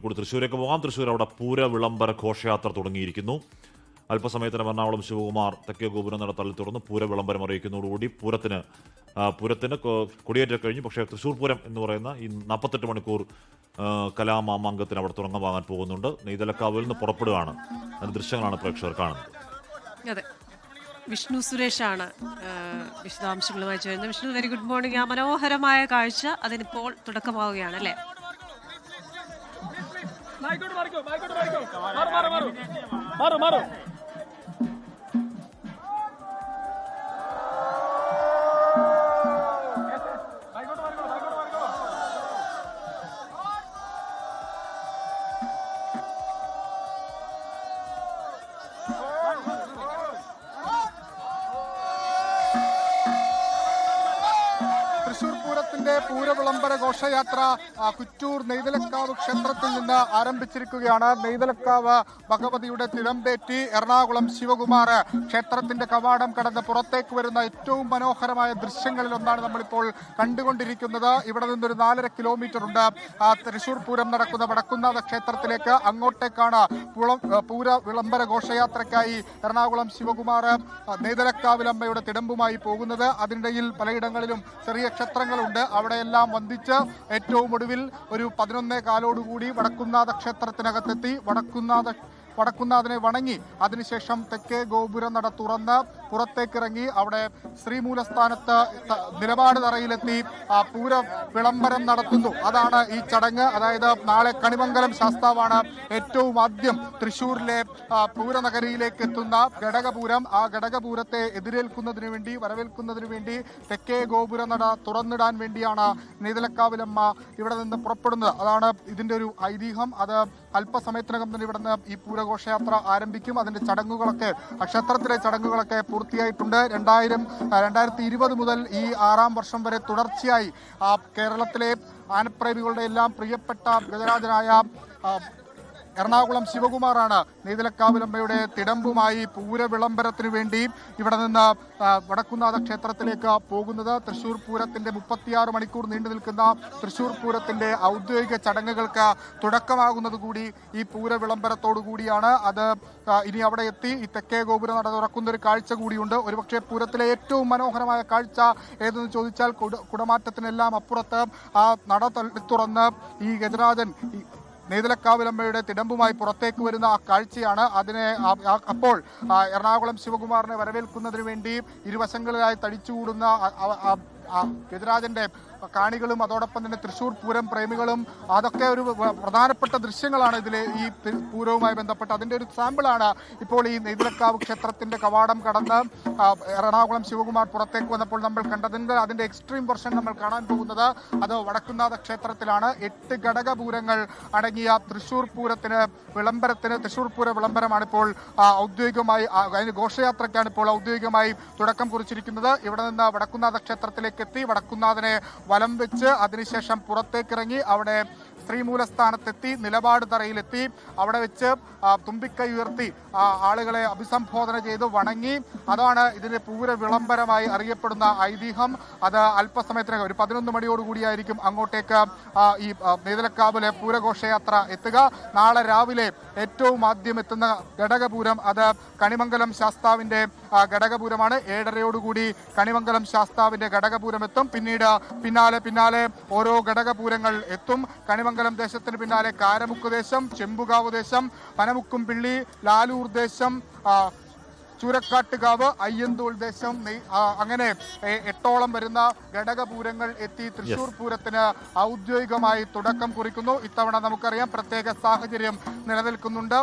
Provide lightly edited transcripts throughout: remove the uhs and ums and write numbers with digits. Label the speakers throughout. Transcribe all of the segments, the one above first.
Speaker 1: കൂടി തൃശ്ശൂരേക്ക് പോകാം. തൃശ്ശൂർ അവിടെ പൂര വിളംബര ഘോഷയാത്ര തുടങ്ങിയിരിക്കുന്നു. അല്പസമയത്തിന് എറണാകുളം ശിവകുമാർ തെക്കേ ഗോപുരം നട തള്ളി തുറന്ന് പൂര വിളംബരം അറിയിക്കുന്നതോടുകൂടി പൂരത്തിന് കൊടിയേറ്റ കഴിഞ്ഞു. പക്ഷേ തൃശ്ശൂർ പൂരം എന്ന് പറയുന്ന ഈ 48 മണിക്കൂർ കലാമാമാങ്കത്തിന് അവിടെ തുടങ്ങാൻ പോകുന്നുണ്ട്. നെയ്തലക്കാവിൽ നിന്ന് പുറപ്പെടുകയാണ്. അതിന്റെ ദൃശ്യങ്ങളാണ് പ്രേക്ഷകർ കാണുന്നത്.
Speaker 2: അതെ, വിഷ്ണു സുരേഷാണ് വിശദാംശങ്ങളുമായി ചേരുന്നത്. Vishnu, very good morning. ആ മനോഹരമായ കാഴ്ച അതിനിപ്പോൾ തുടക്കമാവുകയാണ് അല്ലേ?
Speaker 3: തൃശൂർ പൂരത്തിന്റെ പൂരവിളംബര ഘോഷയാത്ര കുറ്റൂർ നെയ്തലക്കാവ് ക്ഷേത്രത്തിൽ നിന്ന് ആരംഭിച്ചിരിക്കുകയാണ്. നെയ്തലക്കാവ് ഭഗവതിയുടെ തിടമ്പേറ്റി എറണാകുളം ശിവകുമാർ ക്ഷേത്രത്തിന്റെ കവാടം കടന്ന് പുറത്തേക്ക് വരുന്ന ഏറ്റവും മനോഹരമായ ദൃശ്യങ്ങളിൽ ഒന്നാണ് നമ്മളിപ്പോൾ കണ്ടുകൊണ്ടിരിക്കുന്നത്. ഇവിടെ നിന്നൊരു 4.5 കിലോമീറ്റർ ഉണ്ട് തൃശൂർ പൂരം നടക്കുന്ന വടക്കുന്നാഥ ക്ഷേത്രത്തിലേക്ക്. അങ്ങോട്ടേക്കാണ് പൂര വിളംബര ഘോഷയാത്രയ്ക്കായി എറണാകുളം ശിവകുമാർ നെയ്തലക്കാവിലമ്മയുടെ തിടമ്പുമായി പോകുന്നത്. അതിനിടയിൽ പലയിടങ്ങളിലും ചെറിയ ക്ഷേത്രങ്ങളുണ്ട്. അവിടെയെല്ലാം വന്ദിച്ച് ഏറ്റവും ഒടുവിൽ ഒരു 11:15 വടക്കുന്നാഥ ക്ഷേത്രത്തിനകത്തെത്തി വടക്കുന്നാഥനെ വണങ്ങി അതിനുശേഷം തെക്കേ ഗോപുരം നട തുറന്ന് പുറത്തേക്കിറങ്ങി അവിടെ ശ്രീമൂലസ്ഥാനത്ത് നിലപാട് തറയിലെത്തി പൂര വിളംബരം നടത്തുന്നു. അതാണ് ഈ ചടങ്ങ്. അതായത് നാളെ കണിമംഗലം ശാസ്താവാണ് ഏറ്റവും ആദ്യം തൃശ്ശൂരിലെ പൂരനഗരിയിലേക്ക് എത്തുന്ന ഘടകപൂരം. ആ ഘടകപൂരത്തെ വരവേൽക്കുന്നതിനു വേണ്ടി തെക്കേ ഗോപുര നട തുറന്നിടാൻ വേണ്ടിയാണ് നെയ്തലക്കാവിലമ്മ ഇവിടെ നിന്ന് പുറപ്പെടുന്നത്. അതാണ് ഇതിന്റെ ഒരു ഐതിഹ്യം. അത് അല്പസമയത്തിനകം തന്നെ ഇവിടെ നിന്ന് ഈ പൂരഘോഷയാത്ര ആരംഭിക്കും. അതിന്റെ ചടങ്ങുകളൊക്കെ ക്ഷേത്രത്തിലെ ചടങ്ങുകളൊക്കെ പൂർത്തിയായിട്ടുണ്ട്. 2020 മുതൽ ഈ 6ാം വർഷം വരെ തുടർച്ചയായി കേരളത്തിലെ ആനപ്രേമികളുടെ എല്ലാം പ്രിയപ്പെട്ട ഗജരാജനായ എറണാകുളം ശിവകുമാറാണ് നെയ്തലക്കാവിലമ്മയുടെ തിടമ്പുമായി പൂര വിളംബരത്തിനു വേണ്ടി ഇവിടെ നിന്ന് വടക്കുന്നാഥ ക്ഷേത്രത്തിലേക്ക് പോകുന്നത്. തൃശ്ശൂർ പൂരത്തിന്റെ 36 മണിക്കൂർ നീണ്ടു നിൽക്കുന്ന തൃശ്ശൂർ പൂരത്തിന്റെ ഔദ്യോഗിക ചടങ്ങുകൾക്ക് തുടക്കമാകുന്നത് കൂടി ഈ പൂര വിളംബരത്തോടു കൂടിയാണ്. അത് ഇനി അവിടെ എത്തി ഈ തെക്കേ ഗോപുര നട തുറക്കുന്ന ഒരു കാഴ്ച കൂടിയുണ്ട്. ഒരുപക്ഷെ പൂരത്തിലെ ഏറ്റവും മനോഹരമായ കാഴ്ച ഏതെന്ന് ചോദിച്ചാൽ കുടമാറ്റത്തിനെല്ലാം അപ്പുറത്ത് ആ നട തുറന്ന് ഈ ഗജരാജൻ നെയ്തലക്കാവിലമ്മയുടെ തിടമ്പുമായി പുറത്തേക്ക് വരുന്ന ആ കാഴ്ചയാണ്. അപ്പോൾ എറണാകുളം ശിവകുമാറിനെ വരവേൽക്കുന്നതിന് വേണ്ടി ഇരുവശങ്ങളിലായി തടിച്ചുകൂടുന്ന ഗജരാജന്റെ കാണികളും അതോടൊപ്പം തന്നെ തൃശ്ശൂർ പൂരം പ്രേമികളും അതൊക്കെ ഒരു പ്രധാനപ്പെട്ട ദൃശ്യങ്ങളാണ് ഇതിലെ ഈ പൂരവുമായി ബന്ധപ്പെട്ട്. അതിന്റെ ഒരു സാമ്പിളാണ് ഇപ്പോൾ ഈ നെയ്തലക്കാവ് ക്ഷേത്രത്തിന്റെ കവാടം കടന്ന് എറണാകുളം ശിവകുമാർ പുറത്തേക്ക് വന്നപ്പോൾ നമ്മൾ കണ്ടതിന്റെ അതിന്റെ എക്സ്ട്രീം വെർഷൻ നമ്മൾ കാണാൻ പോകുന്നത് അത് വടക്കുന്നാഥ ക്ഷേത്രത്തിലാണ്. 8 ഘടകപൂരങ്ങൾ അടങ്ങിയ തൃശ്ശൂർ പൂര വിളംബരമാണ് ഇപ്പോൾ ഔദ്യോഗികമായി ഘോഷയാത്രയ്ക്കാണ് ഇപ്പോൾ ഔദ്യോഗികമായി തുടക്കം കുറിച്ചിരിക്കുന്നത്. ഇവിടെ നിന്ന് വടക്കുന്നാഥ ക്ഷേത്രത്തിലേക്ക് എത്തി വടക്കുന്നാഥനെ വലം വെച്ച് അതിനുശേഷം പുറത്തേക്കിറങ്ങി അവിടെ ശ്രീമൂലസ്ഥാനത്തെത്തി നിലപാട് തറയിലെത്തി അവിടെ വെച്ച് തുമ്പിക്കൈ ഉയർത്തി ആളുകളെ അഭിസംബോധന ചെയ്ത് വണങ്ങി. അതാണ് ഇതിന് പൂര വിളംബരമായി അറിയപ്പെടുന്ന ഐതിഹ്യം. അത് അല്പസമയത്തിനകം ഒരു 11 മണിയോടുകൂടിയായിരിക്കും അങ്ങോട്ടേക്ക് ഈ നെയ്തലക്കാവിലെ പൂരഘോഷയാത്ര എത്തുക. നാളെ രാവിലെ ഏറ്റവും ആദ്യം എത്തുന്ന ഘടകപൂരം അത് കണിമംഗലം ശാസ്താവിന്റെ ഘടകപൂരമാണ്. 7:30 കണിമംഗലം ശാസ്താവിന്റെ ഘടകപൂരം എത്തും. പിന്നാലെ ഓരോ ഘടകപൂരങ്ങൾ എത്തും. കണിമംഗലം ദേശത്തിന് പിന്നാലെ കാരമുക്ക് ദേശം, ചെമ്പുകാവ് ദേശം, പനമുക്കും പിള്ളി, ലാലൂർ ദേശം, ചൂരക്കാട്ടുകാവ്, അയ്യന്തോൾ ദേശം, അങ്ങനെ 8ഓളം വരുന്ന ഘടകപൂരങ്ങൾ എത്തി തൃശ്ശൂർ പൂരത്തിന് ഔദ്യോഗികമായി തുടക്കം കുറിക്കുന്നു. ഇത്തവണ നമുക്കറിയാം പ്രത്യേക സാഹചര്യം നിലനിൽക്കുന്നുണ്ട്.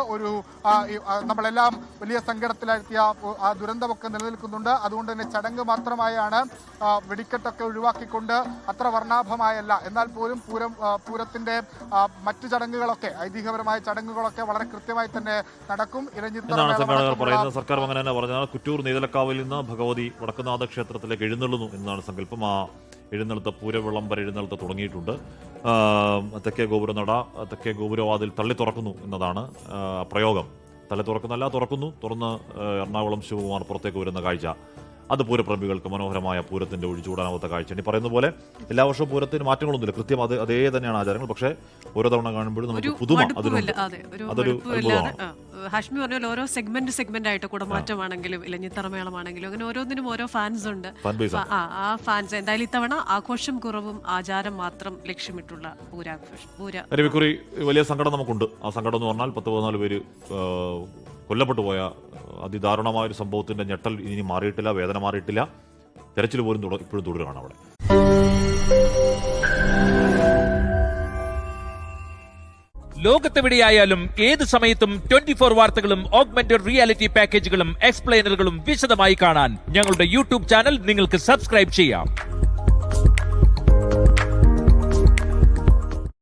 Speaker 3: നമ്മളെല്ലാം വലിയ സങ്കടത്തിലാഴ്ത്തിയ ആ ദുരന്തമൊക്കെ നിലനിൽക്കുന്നുണ്ട്. അതുകൊണ്ട് തന്നെ ചടങ്ങ് മാത്രമായാണ് വെടിക്കെട്ടൊക്കെ ഒഴിവാക്കിക്കൊണ്ട് അത്ര വർണ്ണാഭമായല്ല. എന്നാൽ പോലും പൂരത്തിന്റെ മറ്റു ചടങ്ങുകളൊക്കെ ഐതിഹ്യപരമായ ചടങ്ങുകളൊക്കെ വളരെ കൃത്യമായി തന്നെ നടക്കും.
Speaker 1: സർക്കാർ അങ്ങനെ പറഞ്ഞാൽ കുറ്റൂർ നെയ്തലക്കാവിൽ നിന്ന് ഭഗവതി വടക്കുന്നാഥ ക്ഷേത്രത്തിലേക്ക് എഴുന്നള്ളുന്നു എന്നാണ് സങ്കല്പം. ആ എഴുന്നള്ളത്ത് പൂരവിളംബര എഴുന്നള്ളത്ത് തുടങ്ങിയിട്ടുണ്ട്. തെക്കേ ഗോപുരവാതിൽ തള്ളി തുറക്കുന്നു എന്നതാണ് പ്രയോഗം. തള്ളി തുറക്കുന്നല്ല, തുറന്നു. തുറന്ന് എറണാകുളം ശിവകുമാർ പുറത്തേക്ക് വരുന്ന കാഴ്ച അത് പൂരപ്രേമികൾക്ക് മനോഹരമായ പൂരത്തിന്റെ ഒഴിച്ചുകൂടാനാവാത്ത കാഴ്ചയാണ്. ഈ പറയുന്ന പോലെ എല്ലാ വർഷവും പൂരത്തിന് മാറ്റങ്ങളൊന്നുമില്ല, കൃത്യം അതേ തന്നെയാണ് ആചാരങ്ങൾ. പക്ഷേ ഓരോ തവണ കാണുമ്പോഴും നമുക്ക് പുതുമ അതിലുണ്ട്. അതൊരു അത്ഭുതമാണ്.
Speaker 2: ഹാഷ്മി പറഞ്ഞ ഓരോ സെഗ്മെന്റ് ആയിട്ട് കുടമാറ്റമാണെങ്കിലും ഇലഞ്ഞിത്തറമേളമാണെങ്കിലും അങ്ങനെ ഓരോന്നിനും ഓരോ ഫാൻസ് ഉണ്ട്. ആ ഫാൻസ് എന്തായാലും ഇത്തവണ ആഘോഷം കുറവും ആചാരം മാത്രം ലക്ഷ്യമിട്ടുള്ള പൂരാഘോഷം.
Speaker 1: ഇക്കുറി വലിയ സങ്കടം നമുക്കുണ്ട്. ആ സങ്കടം എന്ന് പറഞ്ഞാൽ 10-14 പേര് കൊല്ലപ്പെട്ടു പോയ അതിദാരുണമായ ഒരു സംഭവത്തിന്റെ ഞെട്ടൽ ഇനി മാറിയിട്ടില്ല, വേദന മാറിയിട്ടില്ല. തെരച്ചിൽ പോലും ഇപ്പോഴും തുടരുകയാണ് അവിടെ.
Speaker 4: ലോകത്തെവിടെയായാലും ഏത് സമയത്തും 24 വാർത്തകളും ഓഗ്മെന്റഡ് റിയാലിറ്റി പാക്കേജുകളും എക്സ്പ്ലെയിനറുകളും വിശദമായി കാണാൻ ഞങ്ങളുടെ യൂട്യൂബ് ചാനൽ നിങ്ങൾക്ക് സബ്സ്ക്രൈബ് ചെയ്യാം.